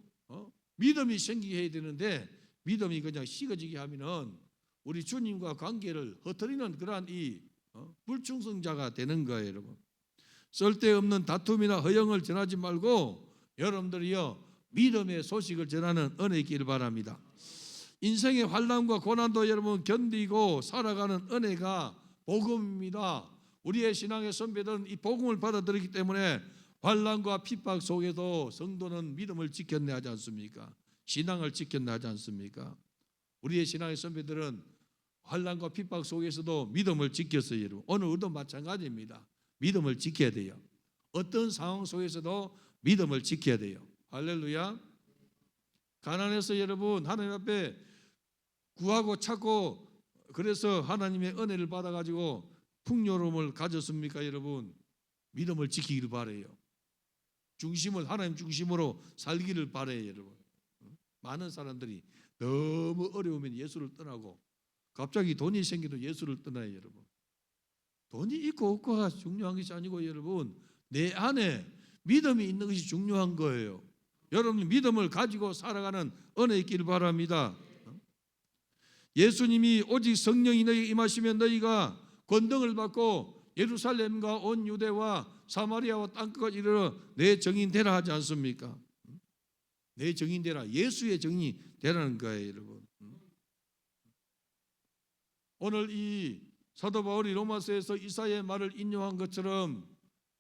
믿음이 생기게 해야 되는데, 믿음이 그냥 식어지게 하면은 우리 주님과 관계를 흩어리는 그러한 이 불충성자가 되는 거예요, 여러분. 쓸데없는 다툼이나 허영을 전하지 말고 여러분들이요 믿음의 소식을 전하는 은혜 있기를 바랍니다. 인생의 환난과 고난도 여러분 견디고 살아가는 은혜가 복음입니다. 우리의 신앙의 선배들은 이 복음을 받아들였기 때문에 환난과 핍박 속에도 성도는 믿음을 지켰네 하지 않습니까? 신앙을 지켰네 하지 않습니까? 우리의 신앙의 선배들은 환난과 핍박 속에서도 믿음을 지켰어요, 여러분. 오늘 우리도 마찬가지입니다. 믿음을 지켜야 돼요. 어떤 상황 속에서도 믿음을 지켜야 돼요. 할렐루야. 가난해서 여러분 하나님 앞에 구하고 찾고 그래서 하나님의 은혜를 받아가지고 풍요로움을 가졌습니까? 여러분 믿음을 지키기를 바라요. 중심을 하나님 중심으로 살기를 바라요. 여러분 많은 사람들이 너무 어려우면 예수를 떠나고 갑자기 돈이 생겨도 예수를 떠나요. 여러분 돈이 있고 없고가 중요한 것이 아니고 여러분 내 안에 믿음이 있는 것이 중요한 거예요. 여러분 믿음을 가지고 살아가는 은혜 있기를 바랍니다. 예수님이 오직 성령이 너희에게 임하시면 너희가 권능을 받고 예루살렘과 온 유대와 사마리아와 땅끝까지 이르러 내 증인 되라 하지 않습니까? 내 증인 되라. 예수의 증인이 되라는 거예요. 여러분 오늘 이 사도 바울이 로마서에서 이사야의 말을 인용한 것처럼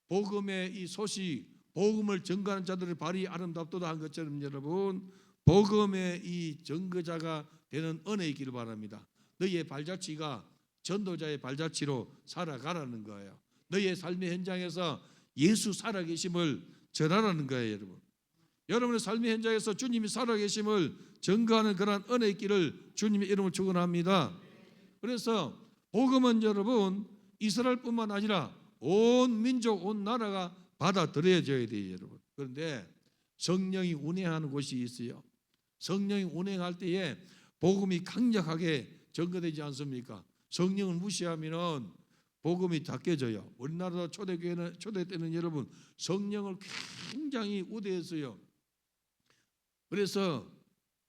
복음의 이 소식, 복음을 전가하는 자들의 발이 아름답도다 한 것처럼 여러분 복음의 이 전거자가 되는 은혜 있기를 바랍니다. 너희의 발자취가 전도자의 발자취로 살아가라는 거예요. 너희의 삶의 현장에서 예수 살아계심을 전하라는 거예요. 여러분 여러분의 삶의 현장에서 주님이 살아계심을 전거하는 그런 은혜 있기를 주님의 이름으로 축원합니다. 그래서 복음은 여러분 이스라엘뿐만 아니라 온 민족 온 나라가 받아들여져야 돼요. 여러분 그런데 성령이 운행하는 곳이 있어요. 성령이 운행할 때에 복음이 강력하게 전거되지 않습니까? 성령을 무시하면은 복음이 다 깨져요. 우리나라 초대교회는 초대 때는 여러분 성령을 굉장히 우대했어요. 그래서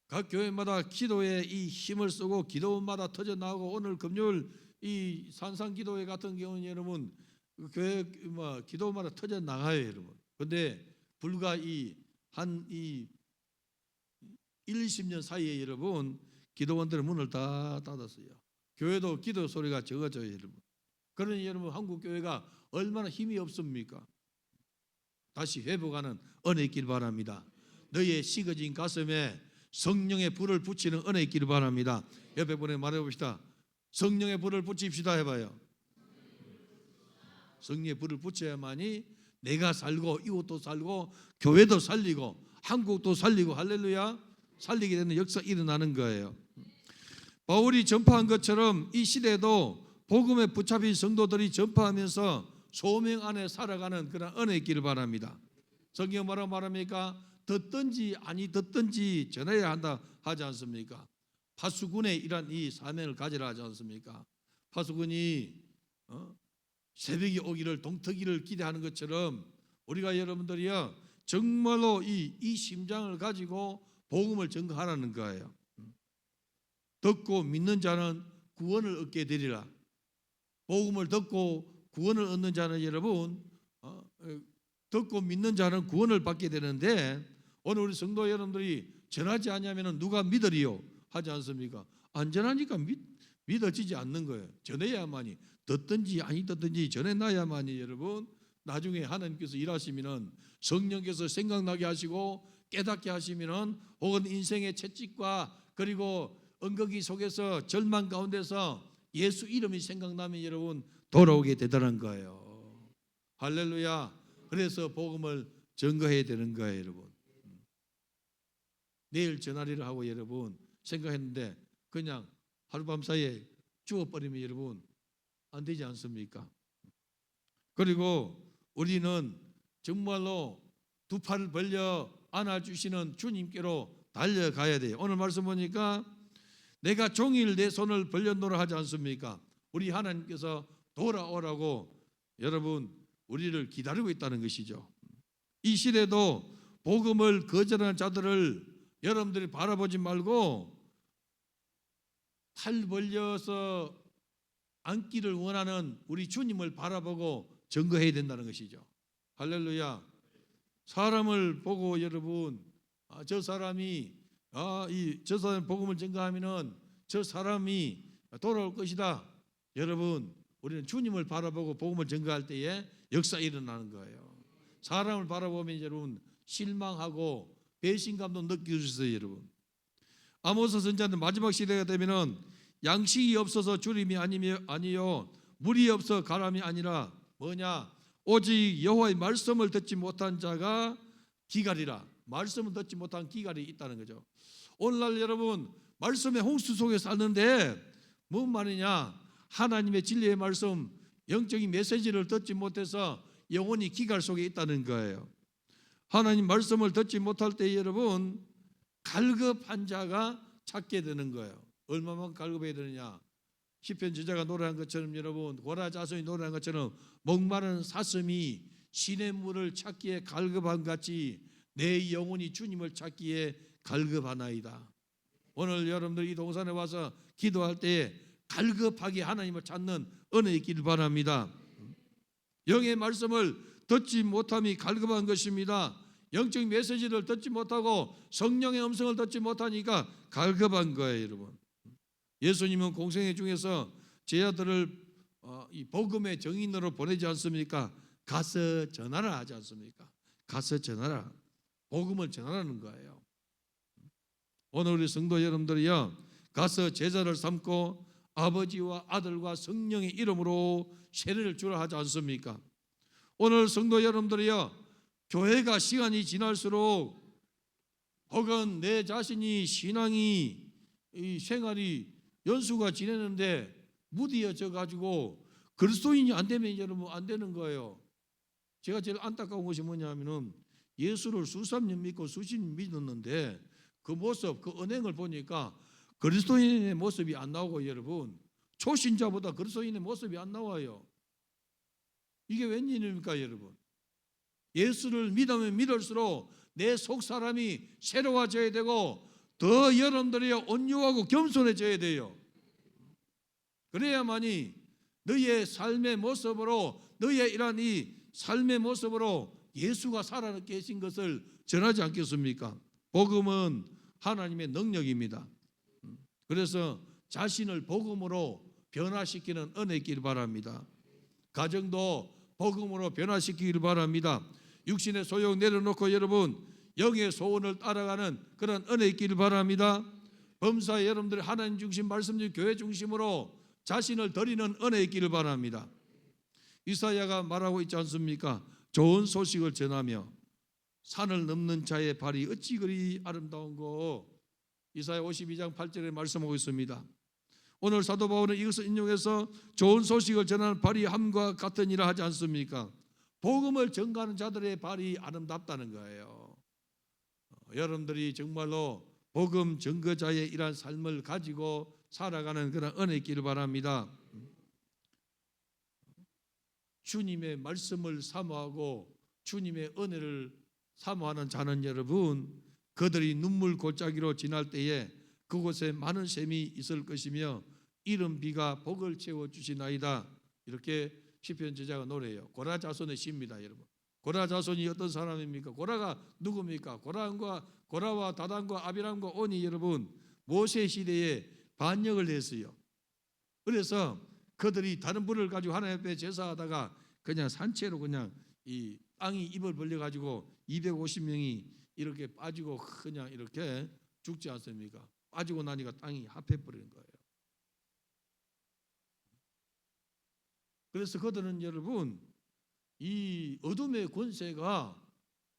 각 교회마다 기도에 이 힘을 쓰고 기도마다 터져 나오고 오늘 금요일 이 산상기도회 같은 경우는 여러분 교회 기도마다 터져 나가요, 여러분. 그런데 불과 한 1-20년 사이에 여러분 기도원들의 문을 다 닫았어요. 교회도 기도 소리가 적어져요, 여러분. 그러니 여러분 한국 교회가 얼마나 힘이 없습니까? 다시 회복하는 은혜 있기를 바랍니다. 너희의 식어진 가슴에 성령의 불을 붙이는 은혜 있기를 바랍니다. 옆에 분에게 말해봅시다. 성령의 불을 붙입시다 해봐요. 성령의 불을 붙여야만이 내가 살고 이웃도 살고 교회도 살리고 한국도 살리고 할렐루야 살리게 되는 역사 일어나는 거예요. 바울이 전파한 것처럼 이 시대에도 복음에 붙잡힌 성도들이 전파하면서 소명 안에 살아가는 그런 은혜 있기를 바랍니다. 성경 뭐라고 말합니까? 듣든지 아니 듣든지 전해야 한다 하지 않습니까? 파수꾼의 이런 이 사명을 가지라 하지 않습니까? 파수꾼이 새벽이 오기를 동트기를 기대하는 것처럼 우리가 여러분들이요 정말로 이 심장을 가지고 복음을 전가하라는 거예요. 듣고 믿는 자는 구원을 얻게 되리라. 복음을 듣고 구원을 얻는 자는 여러분 듣고 믿는 자는 구원을 받게 되는데 오늘 우리 성도 여러분들이 전하지 않으면 누가 믿으리요 하지 않습니까? 안 전하니까 믿어지지 않는 거예요. 전해야만이 듣든지 아니 듣든지 전해놔야만이 여러분 나중에 하나님께서 일하시면은 성령께서 생각나게 하시고 깨닫게 하시면은 혹은 인생의 채찍과 그리고 엉거기 속에서 절망 가운데서 예수 이름이 생각나면 여러분 돌아오게 되더란 거예요. 할렐루야. 그래서 복음을 전거해야 되는 거예요, 여러분. 내일 전하리라 하고 여러분 생각했는데 그냥 하룻밤 사이에 죽어버리면 여러분 안 되지 않습니까? 그리고 우리는 정말로 두 팔을 벌려 안아주시는 주님께로 달려가야 돼요. 오늘 말씀 보니까 내가 종일 내 손을 벌려놓으라 하지 않습니까? 우리 하나님께서 돌아오라고 여러분 우리를 기다리고 있다는 것이죠. 이 시대도 복음을 거절하는 자들을 여러분들이 바라보지 말고 팔 벌려서 앉기를 원하는 우리 주님을 바라보고 증거해야 된다는 것이죠. 할렐루야. 사람을 보고 여러분 저 사람이 저 사람 복음을 증거하면은 저 사람이 돌아올 것이다. 여러분 우리는 주님을 바라보고 복음을 증거할 때에 역사 일어나는 거예요. 사람을 바라보면 여러분 실망하고 배신감도 느낄 수 있어요, 여러분. 아모스 선지자는 마지막 시대가 되면은 양식이 없어서 주림이 아니요 물이 없어 가람이 아니라 뭐냐 오직 여호와의 말씀을 듣지 못한 자가 기갈이라. 말씀을 듣지 못한 기갈이 있다는 거죠. 오늘날 여러분 말씀의 홍수 속에 사는데 뭔 말이냐? 하나님의 진리의 말씀, 영적인 메시지를 듣지 못해서 영혼이 기갈 속에 있다는 거예요. 하나님 말씀을 듣지 못할 때 여러분 갈급한 자가 찾게 되는 거예요. 얼마만 갈급해야 되느냐? 시편 저자가 노래한 것처럼 여러분 고라 자손이 노래한 것처럼 목마른 사슴이 시냇물을 찾기에 갈급한 같이 내 영혼이 주님을 찾기에 갈급하나이다. 오늘 여러분들 이 동산에 와서 기도할 때 갈급하게 하나님을 찾는 은혜 있기를 바랍니다. 영의 말씀을 듣지 못함이 갈급한 것입니다. 영적 메시지를 듣지 못하고 성령의 음성을 듣지 못하니까 갈급한 거예요, 여러분. 예수님은 공생애 중에서 제자들을 이 복음의 정인으로 보내지 않습니까? 가서 전하라 하지 않습니까? 가서 전하라. 복음을 전하라는 거예요. 오늘 우리 성도 여러분들이요, 가서 제자를 삼고 아버지와 아들과 성령의 이름으로 세례를 주라 하지 않습니까? 오늘 성도 여러분들이요, 교회가 시간이 지날수록 혹은 내 자신이 신앙이 이 생활이 연수가 지내는데 무디어져 가지고 그리스도인이 안 되면 여러분 안 되는 거예요. 제가 제일 안타까운 것이 뭐냐면은 예수를 수십 년 믿고 수십 년 믿었는데 그 모습, 그 언행을 보니까 그리스도인의 모습이 안 나오고 여러분 초신자보다 그리스도인의 모습이 안 나와요. 이게 웬일입니까 여러분? 예수를 믿으면 믿을수록 내 속 사람이 새로워져야 되고 더 여러분들이 온유하고 겸손해져야 돼요. 그래야만이 너의 삶의 모습으로 너의 이러한 이 삶의 모습으로 예수가 살아 계신 것을 전하지 않겠습니까? 복음은 하나님의 능력입니다. 그래서 자신을 복음으로 변화시키는 은혜 있기를 바랍니다. 가정도 복음으로 변화시키기를 바랍니다. 육신의 소욕 내려놓고 여러분 영의 소원을 따라가는 그런 은혜 있기를 바랍니다. 범사 여러분들이 하나님 중심, 말씀 중심, 교회 중심으로 자신을 드리는 은혜 있기를 바랍니다. 이사야가 말하고 있지 않습니까? 좋은 소식을 전하며 산을 넘는 자의 발이 어찌 그리 아름다운고. 이사야 52장 8절에 말씀하고 있습니다. 오늘 사도 바울은 이것을 인용해서 좋은 소식을 전하는 발이 함과 같으니라 하지 않습니까? 복음을 전가하는 자들의 발이 아름답다는 거예요. 여러분들이 정말로 복음 전거자의 이러한 삶을 가지고 살아가는 그런 은혜 있기를 바랍니다. 주님의 말씀을 사모하고 주님의 은혜를 사모하는 자는 여러분 그들이 눈물 골짜기로 지날 때에 그곳에 많은 샘이 있을 것이며 이른 비가 복을 채워주시나이다. 이렇게 시편 저자가 노래해요. 고라 자손의 시입니다. 여러분 고라 자손이 어떤 사람입니까? 고라가 누굽니까? 고라와 다단과 아비람과 온이 여러분 모세 시대에 반역을 했어요. 그래서 그들이 다른 불을 가지고 하나님 앞에 제사하다가 그냥 산채로 그냥 이 땅이 입을 벌려 가지고 250명이 이렇게 빠지고 그냥 이렇게 죽지 않습니까? 빠지고 나니까 땅이 합해 버리는 거예요. 그래서 그들은 여러분 이 어둠의 권세가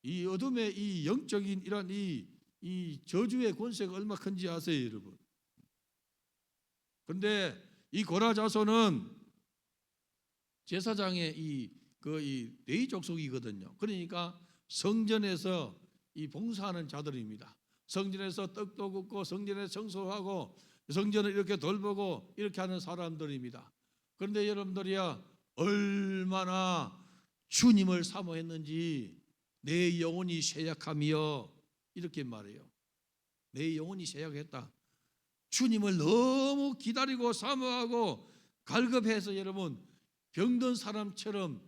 이 어둠의 이 영적인 이런 이 저주의 권세가 얼마나 큰지 아세요, 여러분? 그런데 이 고라 자손은 제사장의 이 레위 족속이거든요. 그러니까 성전에서 이 봉사하는 자들입니다. 성전에서 떡도 굽고 성전에 청소하고 성전을 이렇게 돌보고 이렇게 하는 사람들입니다. 그런데 여러분들이야 얼마나 주님을 사모했는지 내 영혼이 쇠약하며 이렇게 말해요. 내 영혼이 쇠약했다. 주님을 너무 기다리고 사모하고 갈급해서 여러분 병든 사람처럼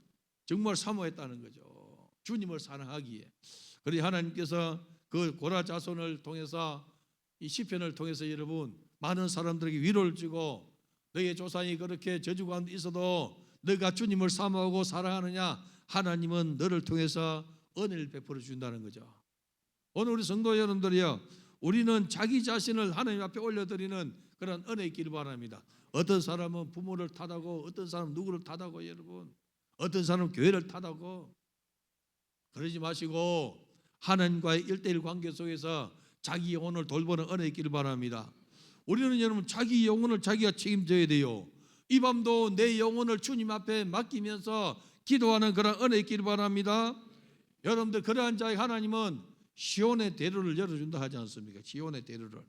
정말 사모했다는 거죠. 주님을 사랑하기에. 그리고 하나님께서 그 고라 자손을 통해서 이 시편을 통해서 여러분 많은 사람들에게 위로를 주고 너의 조상이 그렇게 저주 가운데 있어도 너가 주님을 사모하고 사랑하느냐 하나님은 너를 통해서 은혜를 베풀어 준다는 거죠. 오늘 우리 성도 여러분들이요 우리는 자기 자신을 하나님 앞에 올려드리는 그런 은혜 있기를 바랍니다. 어떤 사람은 부모를 탓하고 어떤 사람은 누구를 탓하고 여러분 어떤 사람은 교회를 타다고. 그러지 마시고 하나님과의 1:1 관계 속에서 자기 영혼을 돌보는 은혜 있기를 바랍니다. 우리는 여러분 자기 영혼을 자기가 책임져야 돼요. 이 밤도 내 영혼을 주님 앞에 맡기면서 기도하는 그런 은혜 있기를 바랍니다. 여러분들 그러한 자에 하나님은 시온의 대로를 열어준다 하지 않습니까? 시온의 대로를.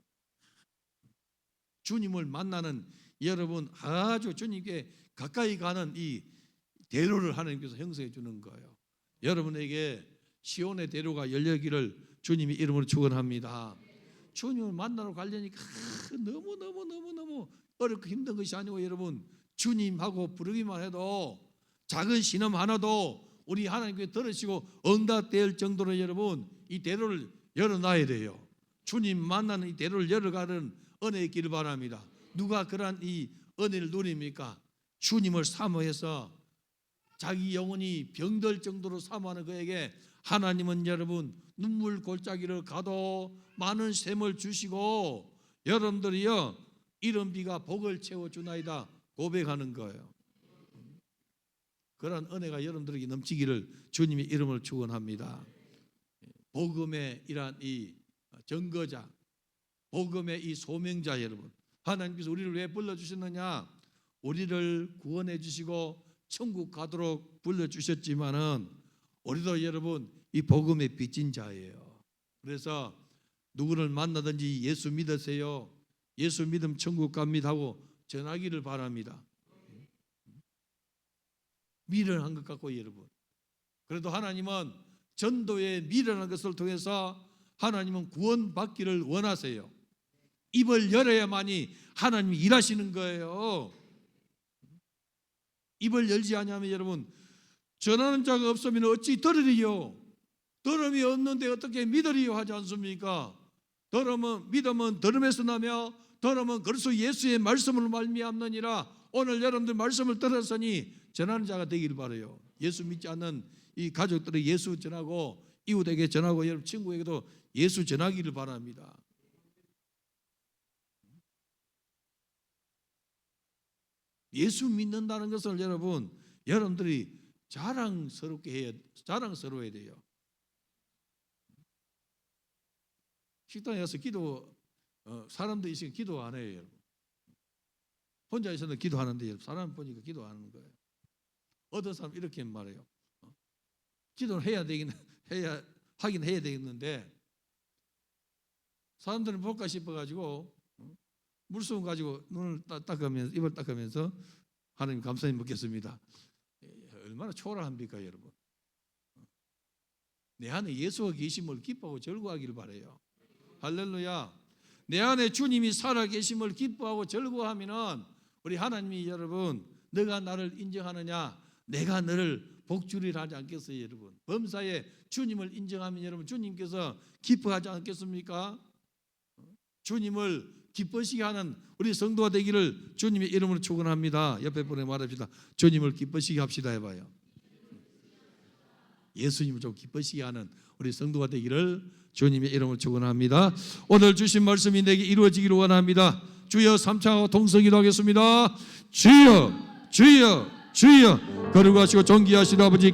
주님을 만나는 여러분 아주 주님께 가까이 가는 이 대로를 하나님께서 형성해 주는 거예요. 여러분에게 시온의 대로가 열려기를 주님이 이름으로 축원합니다. 주님을 만나러 가려니까 너무 어렵고 힘든 것이 아니고 여러분 주님하고 부르기만 해도 작은 신음 하나도 우리 하나님께 들으시고 응답될 정도로 여러분 이 대로를 열어놔야 돼요. 주님 만나는 이 대로를 열어가는 은혜 있기를 바랍니다. 누가 그러한 이 은혜를 누립니까? 주님을 사모해서 자기 영혼이 병들 정도로 사모하는 그에게 하나님은 여러분 눈물 골짜기를 가도 많은 샘을 주시고 여러분들이요 이른 비가 복을 채워주나이다 고백하는 거예요. 그런 은혜가 여러분들에게 넘치기를 주님의 이름을 축원합니다. 복음의 이러한 이 증거자, 복음의 이 소명자 여러분, 하나님께서 우리를 왜 불러주셨느냐? 우리를 구원해 주시고 천국 가도록 불러주셨지만은 우리도 여러분 이 복음의 빚진 자예요. 그래서 누구를 만나든지 예수 믿으세요. 예수 믿음 천국 갑니다 하고 전하기를 바랍니다. 미련한 것 같고 여러분. 그래도 하나님은 전도에 미련한 것을 통해서 하나님은 구원받기를 원하세요. 입을 열어야만이 하나님이 일하시는 거예요. 입을 열지 않으면 여러분 전하는 자가 없으면 어찌 들으리요? 들음이 없는데 어떻게 믿으리요 하지 않습니까? 믿음은 들음에서 나며 들음은 그리스도 예수의 말씀으로 말미암느니라. 오늘 여러분들 말씀을 들었으니 전하는 자가 되기를 바라요. 예수 믿지 않는 이 가족들이 예수 전하고 이웃에게 전하고 여러분 친구에게도 예수 전하기를 바랍니다. 예수 믿는다는 것을 여러분들이 자랑스러워야 돼요. 식당에 가서 사람들 있으면 기도 안 해요. 여러분. 혼자 있어도 기도하는데 사람 보니까 기도 안 하는 거예요. 어떤 사람 이렇게 말해요. 기도를 하긴 해야 되겠는데 사람들은 볼까 싶어가지고 물수건 가지고 눈을 닦으면서 입을 닦으면서 하나님 감사히 먹겠습니다. 얼마나 초라합니까 여러분. 내 안에 예수가 계심을 기뻐하고 즐거워하기를 바라요. 할렐루야. 내 안에 주님이 살아계심을 기뻐하고 즐거워하면은 우리 하나님이 여러분 너가 나를 인정하느냐 내가 너를 복주리라 하지 않겠어요 여러분. 범사에 주님을 인정하면 여러분 주님께서 기뻐하지 않겠습니까? 주님을 기쁘시게 하는 우리 성도가 되기를 주님의 이름으로 축원합니다. 옆에 분에 말합시다. 주님을 기쁘시게 합시다 해봐요. 예수님을 좀 기쁘시게 하는 우리 성도가 되기를 주님의 이름으로 축원합니다. 오늘 주신 말씀이 내게 이루어지기를 원합니다. 주여 삼창하고 동성기도 하겠습니다. 주여 주여 주여 거룩하시고 존귀하신 아버지